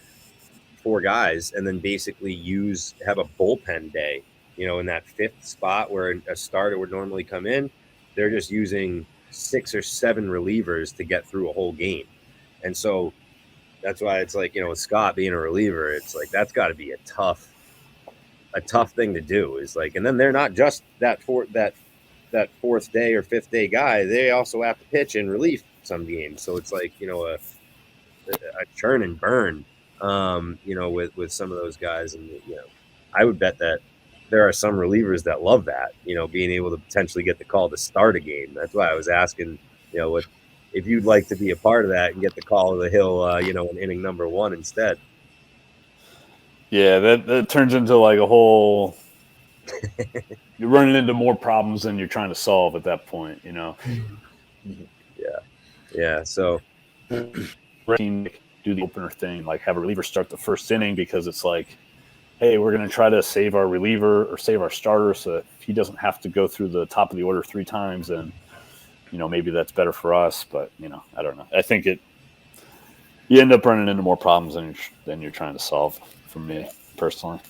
guys, and then basically have a bullpen day, in that fifth spot where a starter would normally come in. They're just using 6 or 7 relievers to get through a whole game. And so that's why it's like, with Scott being a reliever, it's like, that's got to be a tough thing to do. Is like, and then they're not just that fourth day or fifth day guy. They also have to pitch in relief some games. So it's like, a churn and burn, with some of those guys. And, I would bet that there are some relievers that love that, being able to potentially get the call to start a game. That's why I was asking, if you'd like to be a part of that and get the call of the hill, in inning number 1 instead. Yeah, that turns into like a whole. You're running into more problems than you're trying to solve at that point, Yeah. So do the opener thing, like have a reliever start the first inning, because it's like, hey, we're going to try to save our reliever or save our starter, so if he doesn't have to go through the top of the order 3 times, then maybe that's better for us. But I don't know. I think you end up running into more problems than you're trying to solve. For me personally.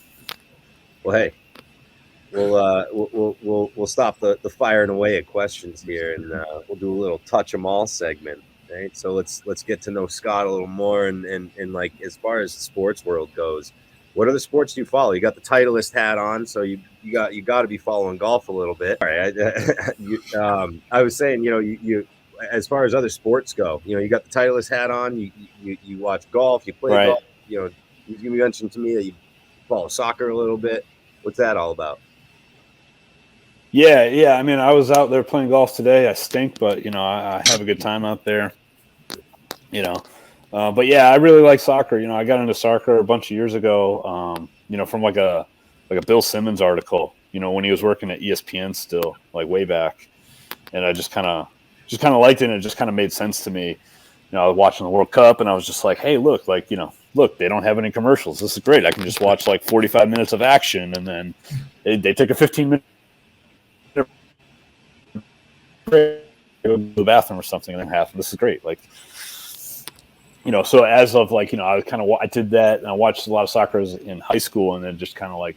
Well, hey, we'll stop the firing away at questions here, and we'll do a little touch 'em all segment. Right. So let's get to know Scott a little more, and like, as far as the sports world goes, what other sports do you follow? You got the Titleist hat on, so you got to be following golf a little bit. All right. I was saying, you as far as other sports go, you got the Titleist hat on. You watch golf. You play golf. You mentioned to me that you follow soccer a little bit. What's that all about? Yeah. I mean, I was out there playing golf today. I stink, but I have a good time out there. But yeah, I really like soccer. I got into soccer a bunch of years ago. From like a Bill Simmons article. When he was working at ESPN still, like way back, and I just kind of liked it. And it just kind of made sense to me. I was watching the World Cup, and I was just like, hey, look, they don't have any commercials. This is great. I can just watch like 45 minutes of action, and then they take a 15-minute break, go to the bathroom or something, and then half. This is great. Like, so as of like, I did that, and I watched a lot of soccer in high school, and then just kind of like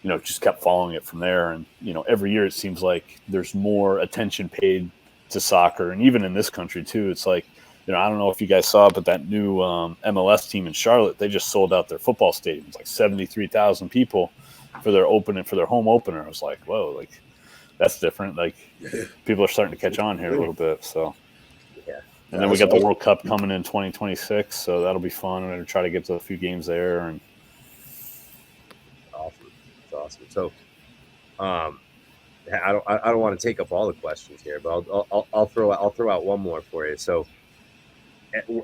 just kept following it from there. And, every year it seems like there's more attention paid to soccer. And even in this country too, it's like, I don't know if you guys saw it, but that new MLS team in Charlotte, they just sold out their football stadium. It's like 73,000 people for their home opener. I was like, whoa, like that's different. Like people are starting to catch on here a little bit. So, and then we got the World Cup coming in 2026. So that'll be fun. I'm going to try to get to a few games there. And awesome. That's awesome. So, I don't want to take up all the questions here, but I'll throw out one more for you. So,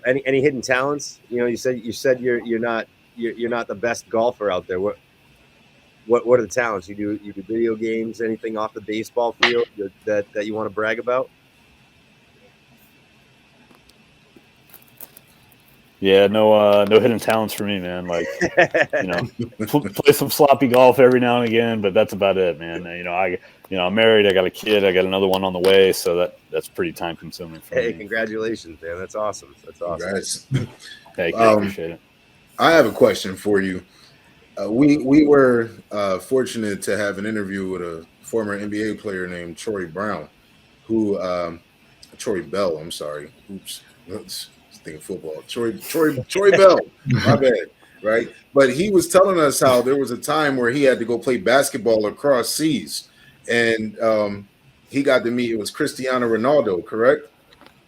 any hidden talents? You said you're not the best golfer out there. What are the talents? You do video games? Anything off the baseball field that you want to brag about? Yeah, no hidden talents for me, man. Like, play some sloppy golf every now and again, but that's about it, man. I'm married. I got a kid. I got another one on the way, so that's pretty time consuming for me. Hey, congratulations, man. That's awesome. That's awesome. Congrats. Hey, appreciate it. I have a question for you. We were fortunate to have an interview with a former NBA player named Troy Brown, Troy Bell. I'm sorry. Oops. Thinking football. Troy Bell. My bad. Right. But he was telling us how there was a time where he had to go play basketball across seas, and he got to meet. It was Cristiano Ronaldo, correct?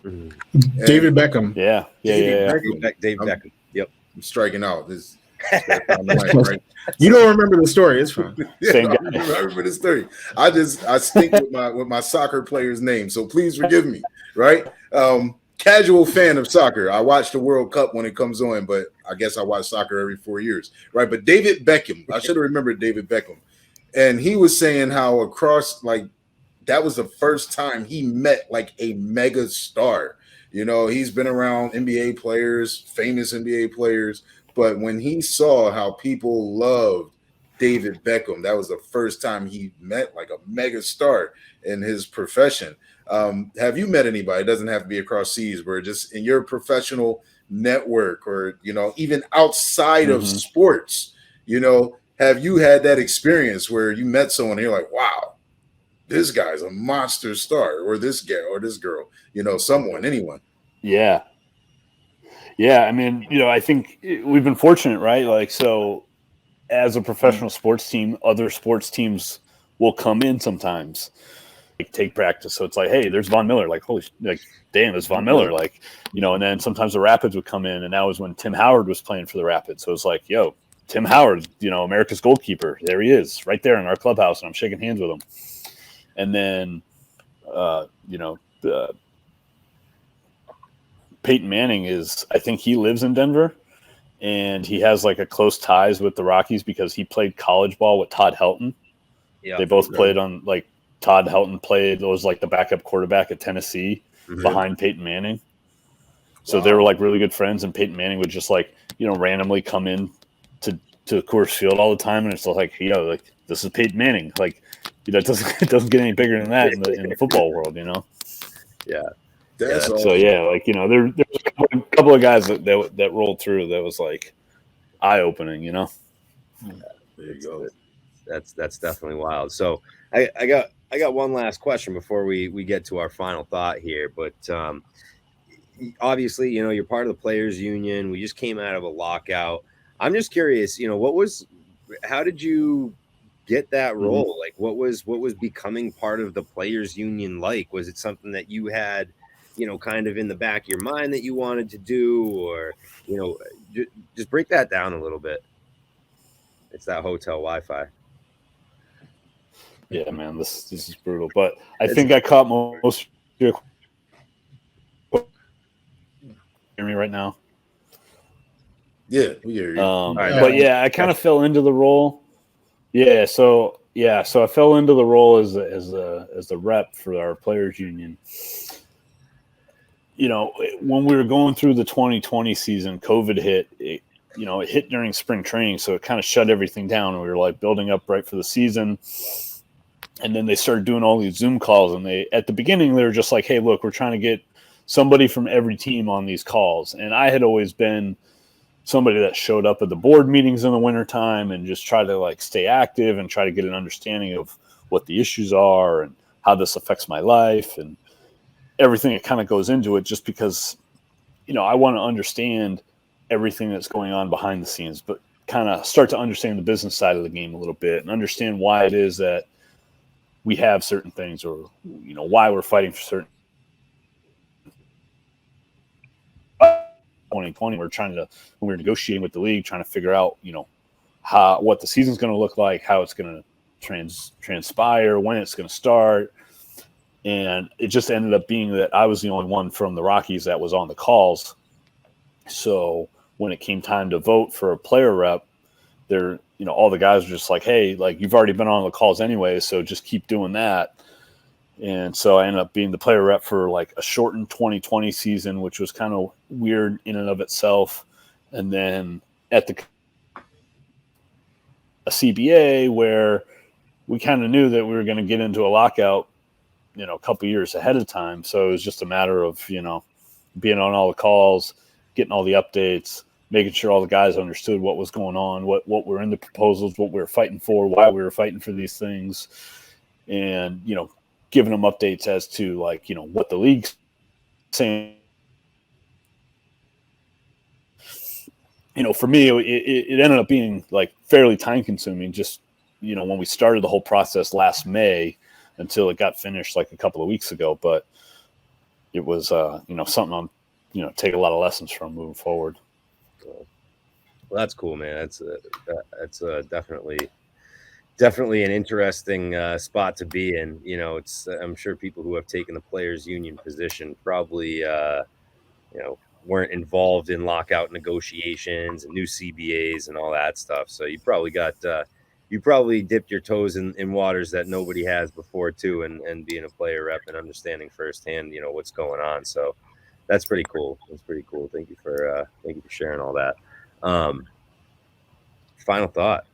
Mm-hmm. David Beckham. Yeah. David Beckham. Yep. I'm striking out. Right? You don't remember the story. It's fine. Same guy. I remember the story. I stink with my soccer player's name, so please forgive me. Right. Casual fan of soccer. I watch the World Cup when it comes on, but I guess I watch soccer every 4 years, right? But David Beckham, I should have remembered David Beckham. And he was saying how that was the first time he met like a mega star. He's been around NBA players, famous NBA players, but when he saw how people loved David Beckham, that was the first time he met like a mega star in his profession. Have you met anybody? It doesn't have to be across seas, but just in your professional network or, even outside of sports, have you had that experience where you met someone and you're like, wow, this guy's a monster star, or this guy or this girl, anyone? Yeah. I mean, I think we've been fortunate, right? Like, so as a professional sports team, other sports teams will come in sometimes. Take practice. So it's like, hey, there's Von Miller. Like, holy, like, damn, there's Von Miller. Like, and then sometimes the Rapids would come in, and that was when Tim Howard was playing for the Rapids. So it's like, yo, Tim Howard, America's goalkeeper. There he is, right there in our clubhouse, and I'm shaking hands with him. And then, Peyton Manning I think he lives in Denver, and he has like a close ties with the Rockies because he played college ball with Todd Helton. Yeah, they both played on like. Todd Helton was like the backup quarterback at Tennessee behind Peyton Manning. So they were like really good friends, and Peyton Manning would just like, randomly come in to Coors Field all the time. And it's like, like this is Peyton Manning. Like, it doesn't get any bigger than that in the football world, Yeah. That's awesome. So yeah, like, there's a couple of guys that rolled through that was like eye opening, There you go. That's definitely wild. So I got one last question before we get to our final thought here, but obviously, you're part of the players union. We just came out of a lockout. I'm just curious, how did you get that role? Like, what was becoming part of the players union like? Was it something that you had, kind of in the back of your mind that you wanted to do, or, just break that down a little bit? It's that hotel Wi-Fi. Yeah, man, this is brutal. But I think I caught most of your. Hear me right now? Yeah, we hear you. But yeah, I kind of fell into the role. So I fell into the role as the rep for our players union. When we were going through the 2020 season, COVID hit. It hit during spring training, so it kind of shut everything down. We were like building up right for the season. And then they started doing all these Zoom calls, and at the beginning they were just like, hey, look, we're trying to get somebody from every team on these calls. And I had always been somebody that showed up at the board meetings in the wintertime and just try to like stay active and try to get an understanding of what the issues are and how this affects my life and everything that kind of goes into it, just because, I want to understand everything that's going on behind the scenes, but kind of start to understand the business side of the game a little bit and understand why it is that we have certain things, or, why we're fighting for certain 2020. When we were negotiating with the league, trying to figure out, what the season's going to look like, how it's going to transpire, when it's going to start. And it just ended up being that I was the only one from the Rockies that was on the calls. So when it came time to vote for a player rep, all the guys were just like, hey, like, you've already been on the calls anyway, so just keep doing that. And so I ended up being the player rep for like a shortened 2020 season, which was kind of weird in and of itself. And then at a CBA where we kind of knew that we were going to get into a lockout, a couple years ahead of time. So it was just a matter of, being on all the calls, getting all the updates, making sure all the guys understood what was going on, what were in the proposals, what we were fighting for, why we were fighting for these things. And, giving them updates as to like, what the league's saying. For me, it ended up being like fairly time consuming, just, when we started the whole process last May until it got finished like a couple of weeks ago. But it was, something I'm, take a lot of lessons from moving forward. Well, that's cool, man. That's definitely an interesting spot to be in. It's I'm sure people who have taken the players union position probably weren't involved in lockout negotiations and new CBAs and all that stuff. So you probably dipped your toes in waters that nobody has before too, and being a player rep and understanding firsthand what's going on. So that's pretty cool. Thank you for sharing all that. Final thought.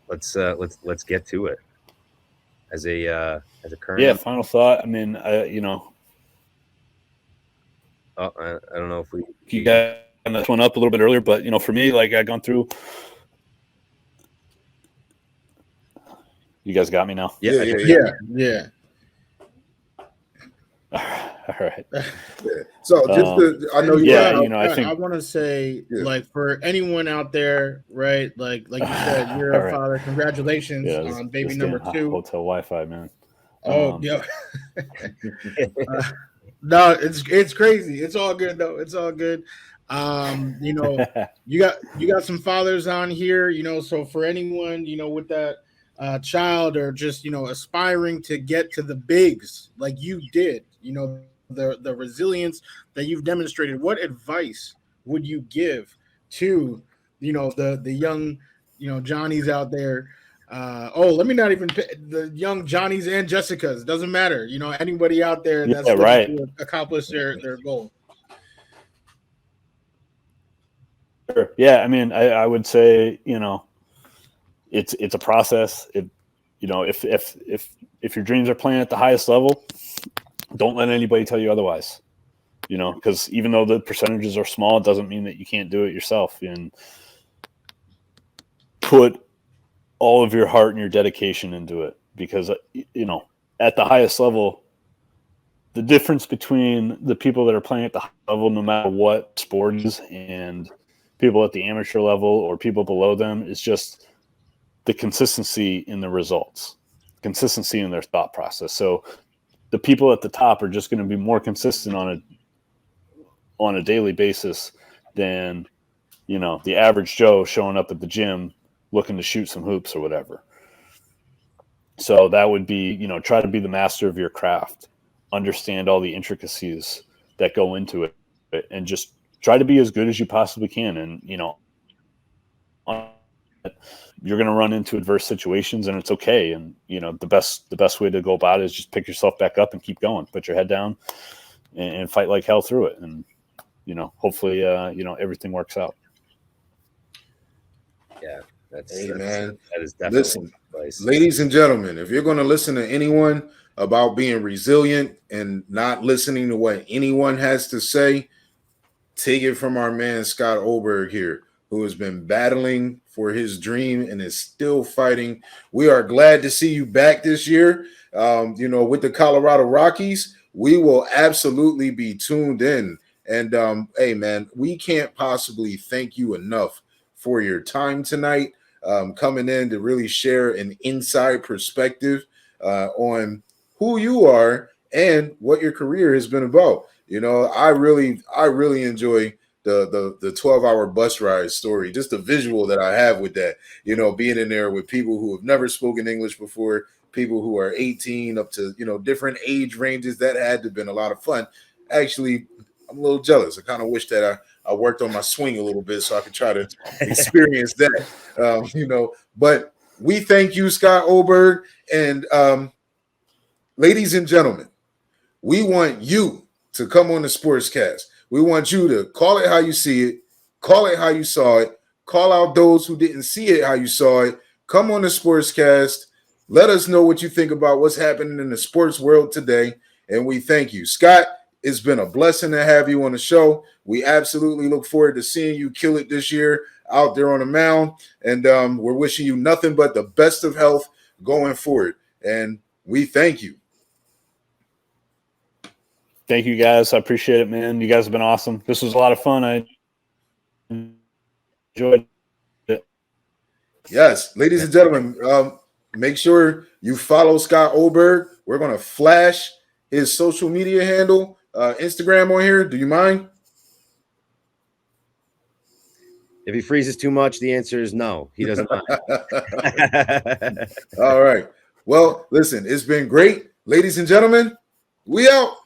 Let's get to it. As a current final thought. I mean, I don't know if you got this one up a little bit earlier, but for me, like, I've gone through. You guys got me now? Yeah. All right. So I know you. I think I want to say, like, for anyone out there, right? Like you said, you're a father. Congratulations on baby number 2. Hotel Wi-Fi, man. Oh, yeah. No, it's crazy. It's all good though. It's all good. You got some fathers on here. So for anyone, with that child or just aspiring to get to the bigs like you did, the resilience that you've demonstrated, what advice would you give to the young Johnnies out there? Let me not even the young Johnnies and Jessicas, doesn't matter, anybody out there that's looking to accomplish their goal. Sure. Yeah, I mean, I would say it's a process. If your dreams are playing at the highest level, don't let anybody tell you otherwise. Because even though the percentages are small, it doesn't mean that you can't do it yourself. And put all of your heart and your dedication into it, because at the highest level, the difference between the people that are playing at the high level, no matter what sport is, and people at the amateur level or people below them, is just the consistency in the results, consistency in their thought process. So the people at the top are just going to be more consistent on a daily basis than the average Joe showing up at the gym looking to shoot some hoops or whatever. So that would be, try to be the master of your craft, understand all the intricacies that go into it, and just try to be as good as you possibly can. And, you're going to run into adverse situations, and it's okay. And, the best way to go about it is just pick yourself back up and keep going, put your head down and fight like hell through it. And, hopefully, everything works out. Yeah. That is definitely advice. Ladies and gentlemen, if you're going to listen to anyone about being resilient and not listening to what anyone has to say, take it from our man Scott Oberg here, who has been battling for his dream and is still fighting. We are glad to see you back this year. With the Colorado Rockies, we will absolutely be tuned in. And hey, man, we can't possibly thank you enough for your time tonight, coming in to really share an inside perspective on who you are and what your career has been about. I really enjoy the 12-hour bus ride story, just the visual that I have with that, being in there with people who have never spoken English before, people who are 18 up to, different age ranges. That had to have been a lot of fun. Actually, I'm a little jealous. I kind of wish that I worked on my swing a little bit so I could try to experience that, but we thank you, Scott Oberg. And ladies and gentlemen, we want you to come on the Sportscast. We want you to call it how you see it, call it how you saw it, call out those who didn't see it how you saw it. Come on the Sportscast. Let us know what you think about what's happening in the sports world today. And we thank you. Scott, it's been a blessing to have you on the show. We absolutely look forward to seeing you kill it this year out there on the mound. And we're wishing you nothing but the best of health going forward. And we thank you. Thank you, guys. I appreciate it, man. You guys have been awesome. This was a lot of fun. I enjoyed it. Yes, ladies and gentlemen, make sure you follow Scott Oberg. We're going to flash his social media handle, Instagram on here. Do you mind? If he freezes too much, the answer is no. He doesn't mind. All right. Well, listen, it's been great. Ladies and gentlemen, we out.